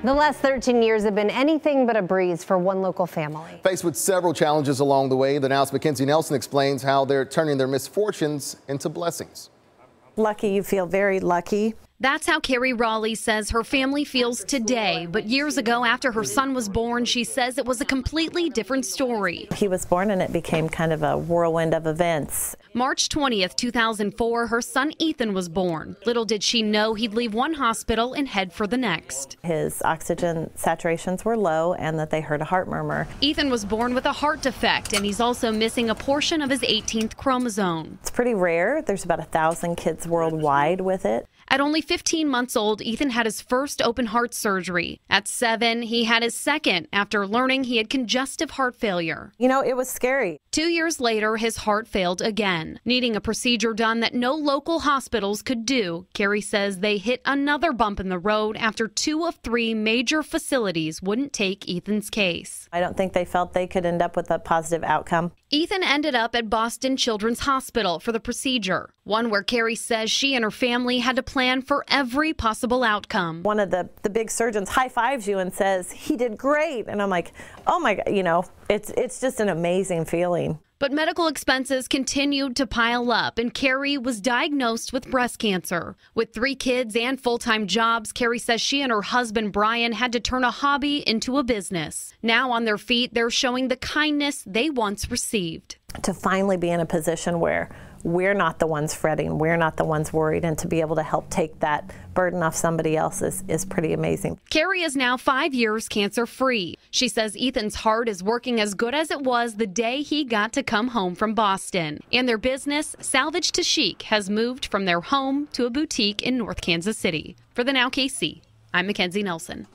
The last 13 years have been anything but a breeze for one local family. Faced with several challenges along the way, the Now's Mackenzie Nelson explains how they're turning their misfortunes into blessings. Lucky, you feel very lucky. That's how Carrie Raleigh says her family feels today. But years ago, after her son was born, she says it was a completely different story. He was born and it became kind of a whirlwind of events. March 20th, 2004, her son Ethan was born. Little did she know he'd leave one hospital and head for the next. His oxygen saturations were low and that they heard a heart murmur. Ethan was born with a heart defect, and he's also missing a portion of his 18th chromosome. It's pretty rare. There's about 1,000 kids worldwide with it. At only 15 months old, Ethan had his first open heart surgery. At 7, he had his second after learning he had congestive heart failure. You know, it was scary. 2 years later, his heart failed again. Needing a procedure done that no local hospitals could do, Carrie says they hit another bump in the road after 2 of 3 major facilities wouldn't take Ethan's case. I don't think they felt they could end up with a positive outcome. Ethan ended up at Boston Children's Hospital for the procedure, one where Carrie says she and her family had to plan for every possible outcome. One of the big surgeons high-fives you and says, "He did great." And I'm like, oh my God, you know, it's just an amazing feeling. But medical expenses continued to pile up, and Carrie was diagnosed with breast cancer. With 3 kids and full-time jobs, Carrie says she and her husband, Brian, had to turn a hobby into a business. Now on their feet, they're showing the kindness they once received. To finally be in a position where we're not the ones fretting, we're not the ones worried, and to be able to help take that burden off somebody else is pretty amazing. Carrie is now 5 years cancer-free. She says Ethan's heart is working as good as it was the day he got to come home from Boston. And their business, Salvaged to Chic, has moved from their home to a boutique in North Kansas City. For the Now KC, I'm Mackenzie Nelson.